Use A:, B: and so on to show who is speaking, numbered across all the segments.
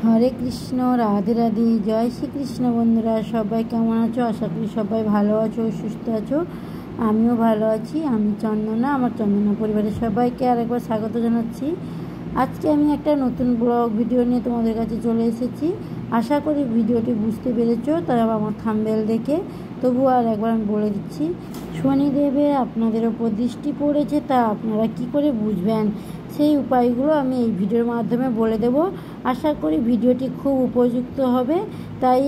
A: হরে কৃষ্ণ, রাধে রাধে, জয় শ্রীকৃষ্ণ। বন্ধুরা সবাই কেমন আছো? আশা করি সবাই ভালো আছো, সুস্থ আছো। আমিও ভালো আছি। আমি চন্দনা, আমার চন্দনা পরিবারের সবাইকে আরেকবার স্বাগত জানাচ্ছি। আজকে আমি একটা নতুন ব্লগ ভিডিও নিয়ে তোমাদের কাছে চলে এসেছি। আশা করি ভিডিওটি বুঝতে পেরেছো, তাই আমার থাম্বনেল দেখে। তবুও আর একবার আমি বলে দিচ্ছি, শনিদেবের আপনাদের ওপর দৃষ্টি পড়েছে, তা আপনারা কি করে বুঝবেন সেই উপায়গুলো আমি এই ভিডিওর মাধ্যমে বলে দেব। আশা করি ভিডিওটি খুব উপযুক্ত হবে, তাই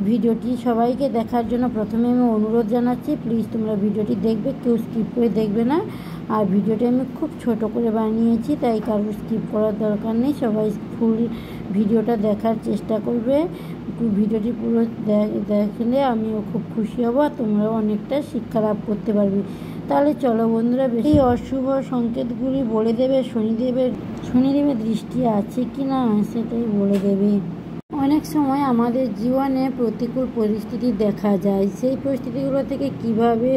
A: ভিডিওটি সবাইকে দেখার জন্য প্রথমে আমি অনুরোধ জানাচ্ছি, প্লিজ তোমরা ভিডিওটি দেখবে, কেউ স্কিপ করে দেখবে না। আর ভিডিওটি আমি খুব ছোট করে বানিয়েছি, তাই কারোর স্কিপ করার দরকার নেই। সবাই ফুল ভিডিওটা দেখার চেষ্টা করবে। ভিডিওটি পুরো দেখলে আমিও খুব খুশি হব, আর তোমরাও অনেকটা শিক্ষা লাভ করতে পারবে। তাহলে চলো বন্ধুরা, এই অশুভ সংকেতগুলি বলে দেবে। শনিদেবের দৃষ্টি আছে কি না সেটাই বলে দেবে। অনেক সময় আমাদের জীবনে প্রতিকূল পরিস্থিতি দেখা যায়, সেই পরিস্থিতিগুলো থেকে কিভাবে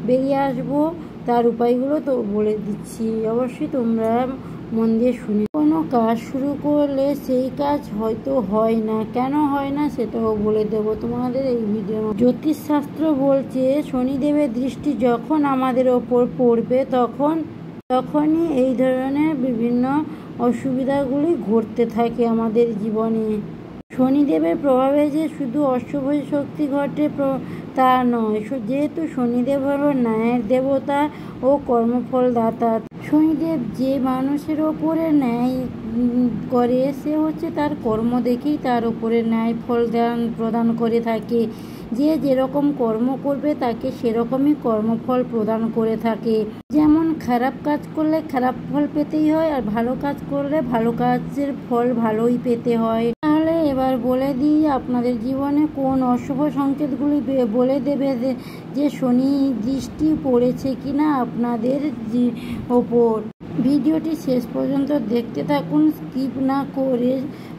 A: বেরিয়ে আসবো তার উপায়গুলো তো বলে দিচ্ছি। অবশ্যই তোমরা মন দিয়ে শুনে। কোনো কাজ শুরু করলে সেই কাজ হয়তো হয় না, কেন হয় না সেটাও বলে দেবো তোমাদের এই ভিডিও। জ্যোতিষশাস্ত্র বলছে শনিদেবের দৃষ্টি যখন আমাদের ওপর পড়বে তখনই এই ধরনের বিভিন্ন অসুবিধাগুলি ঘটতে থাকে আমাদের জীবনে। শনিদেবের প্রভাবে যে শুধু অশুভ শক্তি ঘটে তা নয়, যেহেতু শনিদেব হলো ন্যায়ের দেবতা ও কর্মফল দাতা। শনিদেব যে মানুষের ওপরে ন্যায় করে, সে হচ্ছে তার কর্ম দেখেই তার ওপরে ন্যায় ফল প্রদান করে থাকে। যে যেরকম কর্ম করবে তাকে সেরকমই কর্মফল প্রদান করে থাকে। যেমন খারাপ কাজ করলে খারাপ ফল পেতেই হয়, আর ভালো কাজ করলে ভালো কাজের ফল ভালোই পেতে হয়। তাহলে এবার বলে দিই আপনাদের জীবনে কোন অশুভ সংকেতগুলি বলে দেবে যে শনি দৃষ্টি পড়েছে কিনা আপনাদের ওপর। ভিডিওটি শেষ পর্যন্ত দেখতে থাকুন, স্কিপ না করে।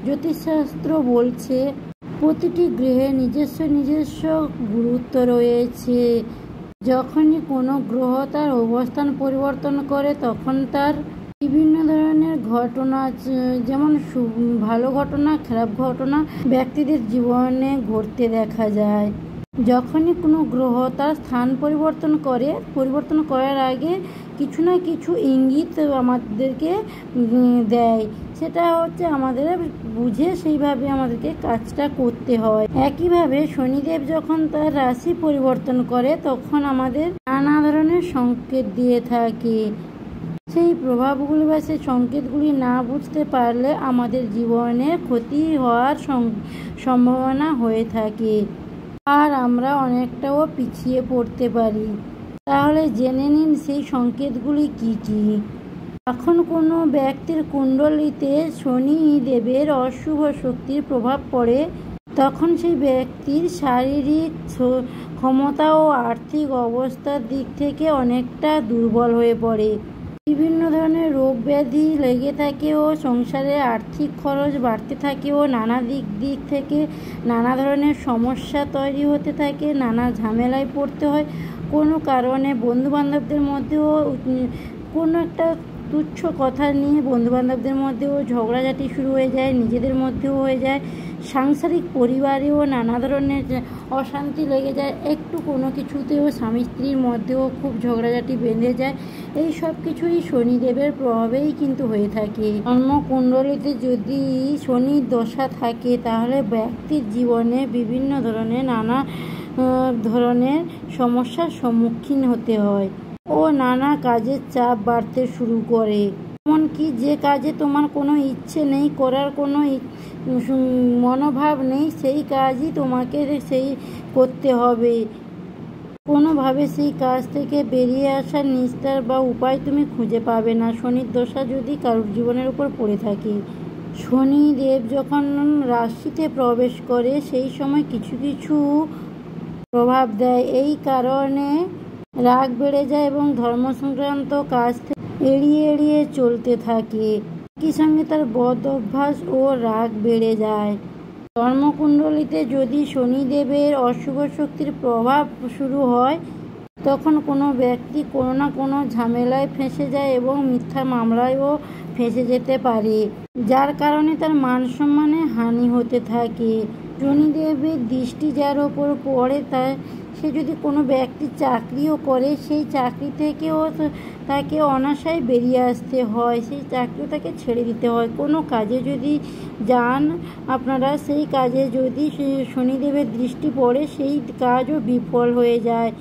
A: জ্যোতিষশাস্ত্র বলছে প্রতিটি গ্রহে নিজস্ব গুরুত্ব রয়েছে। যখনই কোনো গ্রহ তার অবস্থান পরিবর্তন করে তখন তার বিভিন্ন ধরনের ঘটনা, যেমন ভালো ঘটনা, খারাপ ঘটনা ব্যক্তিদের জীবনে ঘটতে দেখা যায়। যখনই কোনো গ্রহ তার স্থান পরিবর্তন করার আগে কিছু না কিছু ইঙ্গিত আমাদেরকে দেয়। সেটা হচ্ছে আমাদের বুঝে সেইভাবে আমাদেরকে কাজটা করতে হয়। একইভাবে শনিদেব যখন তার রাশি পরিবর্তন করে তখন আমাদের নানা ধরনের সংকেত দিয়ে থাকে। সেই প্রভাবগুলি বা সেই সংকেতগুলি না বুঝতে পারলে আমাদের জীবনে ক্ষতি হওয়ার সম্ভাবনা হয়ে থাকে, আর আমরা অনেকটাও পিছিয়ে পড়তে পারি। তাহলে জেনে নিন সেই সংকেতগুলি কি কি। এখন কোনো ব্যক্তির কুণ্ডলিতে শনিদেবের অশুভ শক্তির প্রভাব পড়ে, তখন সেই ব্যক্তির শারীরিক ক্ষমতা ও আর্থিক অবস্থার দিক থেকে অনেকটা দুর্বল হয়ে পড়ে। বিভিন্ন ধরনের রোগ ব্যাধি লেগে থাকে ও সংসারে আর্থিক খরচ বাড়তে থাকে ও নানা দিক থেকে নানা ধরনের সমস্যা তৈরি হতে থাকে, নানা ঝামেলায় পড়তে হয়। কোনো কারণে বন্ধুবান্ধবদের মধ্যেও কোনো একটা তুচ্ছ কথা নিয়ে বন্ধুবান্ধবদের মধ্যেও ঝগড়াঝাটি শুরু হয়ে যায়, নিজেদের মধ্যেও হয়ে যায়, সাংসারিক পরিবারেও নানা ধরনের অশান্তি লেগে যায়, একটু কোনো কিছুতেও স্বামী স্ত্রীর মধ্যেও খুব ঝগড়াঝাটি বেঁধে যায়। এই সব কিছুই শনিদেবের প্রভাবেই কিন্তু হয়ে থাকে। জন্মকুণ্ডলিতে যদি শনির দশা থাকে তাহলে ব্যক্তির জীবনে বিভিন্ন ধরনের নানা ধরনের সমস্যার সম্মুখীন হতে হয় ও নানা কাজের চাপ বাড়তে শুরু করে। এমনকি যে কাজে তোমার কোনো ইচ্ছে নেই, করার কোনো মনোভাব নেই, সেই কাজই তোমাকে করতে হবে। কোনোভাবে সেই কাজ থেকে বেরিয়ে আসার নিস্তার বা উপায় তুমি খুঁজে পাবে না, শনির দশা যদি কারোর জীবনের উপর পড়ে থাকে। শনিদেব যখন রাশিতে প্রবেশ করে সেই সময় কিছু প্রভাব দেয়। এই কারণে রাগ বেড়ে যায় এবং ধর্ম সংক্রান্ত কাজ থেকে এড়িয়ে চলতে থাকে। একই সঙ্গে তার বদ অভ্যাস ও রাগ বেড়ে যায়। জন্মকুণ্ডলিতে যদি শনিদেবের অশুভ শক্তির প্রভাব শুরু হয় তখন কোনো ব্যক্তি কোনো না কোনো ঝামেলায় ফেঁসে যায় এবং মিথ্যা মামলায়ও ফেঁসে যেতে পারে, যার কারণে তার মান সম্মানে হানি হতে থাকে। শনিদেবের দৃষ্টি যার ওপর পড়ে সে যদি কোনো ব্যক্তি চাকরিও করে, সেই চাকরি থেকেও তাকে অনাশায় বেরিয়ে আসতে হয়, সেই চাকরিও তাকে ছেড়ে দিতে হয়। কোনো কাজে যদি যান আপনারা, সেই কাজে যদি শনিদেবের দৃষ্টি পড়ে সেই কাজও বিফল হয়ে যায়।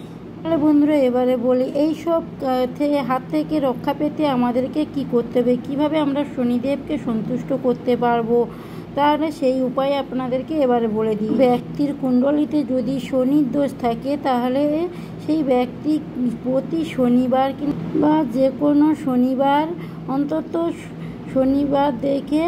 A: তাহলে বন্ধুরা এবারে বলি, এই সব হাত থেকে রক্ষা পেতে আমাদেরকে কি করতে হবে, কীভাবে আমরা শনিদেবকে সন্তুষ্ট করতে পারবো, তাহলে সেই উপায় আপনাদেরকে এবারে বলে দিই। ব্যক্তির কুণ্ডলিতে যদি শনির দোষ থাকে তাহলে সেই ব্যক্তি প্রতি শনিবার বা যে কোনো শনিবার অন্তত শনিবার দেখে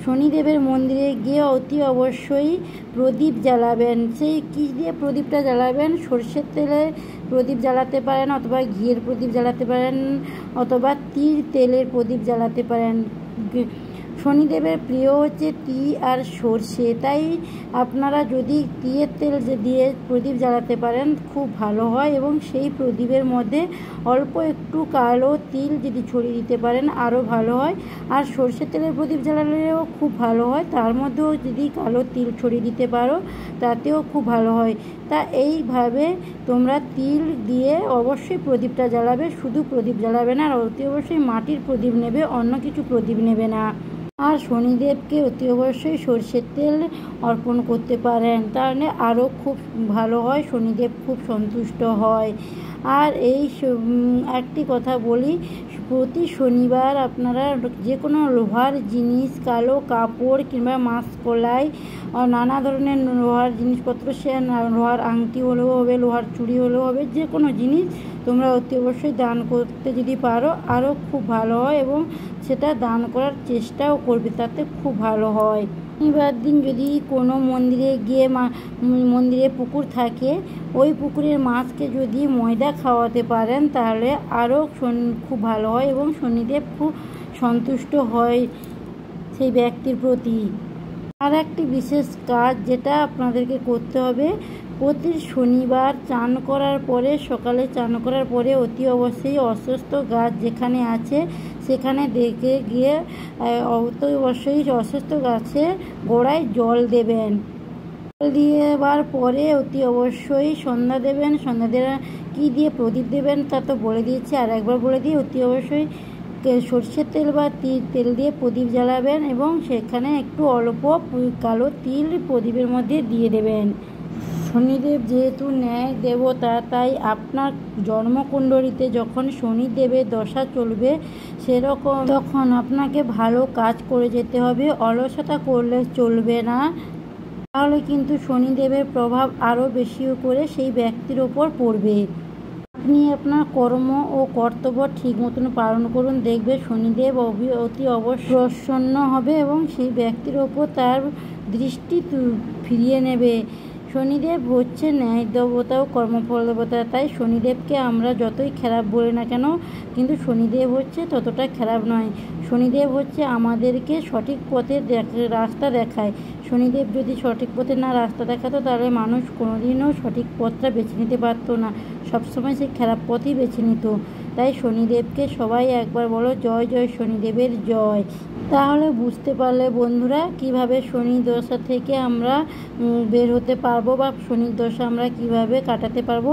A: শনিদেবের মন্দিরে গিয়ে অতি অবশ্যই প্রদীপ জ্বালাবেন। সেই কী দিয়ে প্রদীপটা জ্বালাবেন? সর্ষের তেলে প্রদীপ জ্বালাতে পারেন, অথবা ঘিয়ের প্রদীপ জ্বালাতে পারেন, অথবা তেলের প্রদীপ জ্বালাতে পারেন। শনিদেবের প্রিয় হচ্ছে তিল আর সর্ষে, তাই আপনারা যদি তিলের তেল দিয়ে প্রদীপ জ্বালাতে পারেন খুব ভালো হয়, এবং সেই প্রদীপের মধ্যে অল্প একটু কালো তিল যদি ছড়িয়ে দিতে পারেন আরও ভালো হয়। আর সর্ষের তেলের প্রদীপ জ্বালালেও খুব ভালো হয়, তার মধ্যেও যদি কালো তিল ছড়িয়ে দিতে পারো তাতেও খুব ভালো হয়। তা এইভাবে তোমরা তিল দিয়ে অবশ্যই প্রদীপটা জ্বালাবে, শুধু প্রদীপ জ্বালাবে না, আর অতি অবশ্যই মাটির প্রদীপ নেবে, অন্য কিছু প্রদীপ নেবে না। আর শনিদেবকে অতি অবশ্যই সর্ষের তেল অর্পণ করতে পারেন, তাহলে আরও খুব ভালো হয়, শনিদেব খুব সন্তুষ্ট হয়। আর এই একটি কথা বলি, প্রতি শনিবার আপনারা যে কোনো লোহার জিনিস, কালো কাপড় কিংবা মাসকলাই, নানা ধরনের লোহার জিনিসপত্র, সে লোহার আংটি হলেও হবে, লোহার চুড়ি হলেও হবে, যে কোনো জিনিস তোমরা অতি অবশ্যই দান করতে যদি পারো আরও খুব ভালো হয়, এবং সেটা দান করার চেষ্টাও করবে, তাতে খুব ভালো হয়। শনিবার দিন যদি কোনো মন্দিরে গিয়ে মন্দিরে পুকুর থাকে, ওই পুকুরের মাছকে যদি ময়দা খাওয়াতে পারেন তাহলে আরও খুব ভালো হয়, এবং শনিদেব খুব সন্তুষ্ট হয় সেই ব্যক্তির প্রতি। আর একটি বিশেষ কাজ যেটা আপনাদেরকে করতে হবে, প্রতি শনিবার চান করার পরে, সকালে চান করার পরে অতি অবশ্যই অসুস্থ গাছ যেখানে আছে সেখানে দেখে গিয়ে অতি অবশ্যই অসুস্থ গাছে গোড়ায় জল দেবেন। জল দেওয়ার পরে অতি অবশ্যই সন্ধ্যা দেবেন। সন্ধ্যা দেওয়া কী দিয়ে প্রদীপ দেবেন তা তো বলে দিয়েছি, আর একবার বলে দিই, অতি অবশ্যই সর্ষের তেল বা তেল দিয়ে প্রদীপ জ্বালাবেন, এবং সেখানে একটু অল্প কালো তিল প্রদীপের মধ্যে দিয়ে দেবেন। শনিদেব যেহেতু ন্যায় দেবতা, তাই আপনার জন্মকুণ্ডলিতে যখন শনিদেবের দশা চলবে তখন আপনাকে ভালো কাজ করে যেতে হবে, অলসতা করলে চলবে না, তাহলে কিন্তু শনিদেবের প্রভাব আরও বেশি করে সেই ব্যক্তির ওপর পড়বে। আপনি আপনার কর্ম ও কর্তব্য ঠিক মতন পালন করুন, দেখবে শনিদেব অতি অবশ্যই প্রসন্ন হবে এবং সেই ব্যক্তির ওপর তার দৃষ্টি ফিরিয়ে নেবে। শনিদেব হচ্ছে ন্যায় দেবতা ও কর্মফল দেবতা, তাই শনিদেবকে আমরা যতই খারাপ বলি না কেন, কিন্তু শনিদেব হচ্ছে ততটা খারাপ নয়। শনিদেব হচ্ছে আমাদেরকে সঠিক পথে রাস্তা দেখায়। শনিদেব যদি সঠিক পথে না রাস্তা দেখাতো তাহলে মানুষ কোনোদিনও সঠিক পথটা বেছে নিতে পারতো না, সবসময় সে খারাপ পথই বেছে নিত। তাই শনিদেবকে সবাই একবার বলো জয় জয় শনিদেবের জয়। তাহলে বুঝতে পারলে বন্ধুরা কিভাবে শনি দশা থেকে আমরা বের হতে পারবো, বা শনির দশা আমরা কিভাবে কাটাতে পারবো।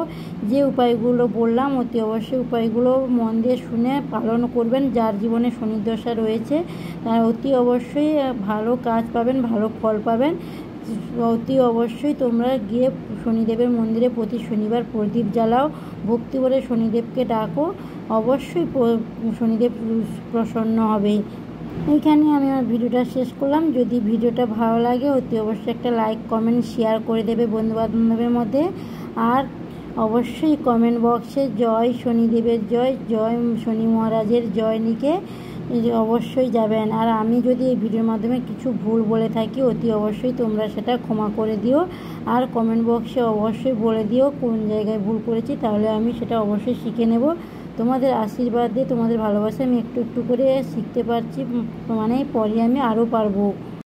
A: যে উপায়গুলো বললাম অতি অবশ্যই উপায়গুলো মন দিয়ে শুনে পালন করবেন। যার জীবনে শনির দশা রয়েছে তার অতি অবশ্যই ভালো কাজ পাবেন, ভালো ফল পাবেন। অতি অবশ্যই তোমরা গিয়ে শনিদেবের মন্দিরে প্রতি শনিবার প্রদীপ জ্বালাও, ভক্তি করে শনিদেবকে ডাকো, অবশ্যই শনিদেব প্রসন্ন হবে। এইখানে আমি আমার ভিডিওটা শেষ করলাম। যদি ভিডিওটা ভালো লাগে অতি অবশ্যই একটা লাইক কমেন্ট শেয়ার করে দেবে বন্ধুবান্ধবের মধ্যে, আর অবশ্যই কমেন্ট বক্সে জয় শনিদেবের জয়, জয় শনি মহারাজের জয় লিখে অবশ্যই যাবেন। আর আমি যদি এই ভিডিওর মাধ্যমে কিছু ভুল বলে থাকি অতি অবশ্যই তোমরা সেটা ক্ষমা করে দিও, আর কমেন্ট বক্সে অবশ্যই বলে দিও কোন জায়গায় ভুল করেছি, তাহলে আমি সেটা অবশ্যই শিখে নেব। তোমাদের আশীর্বাদে, তোমাদের ভালোবাসা আমি একটু একটু করে শিখতে পারছি, মানে পরে আমি আরও পারবো।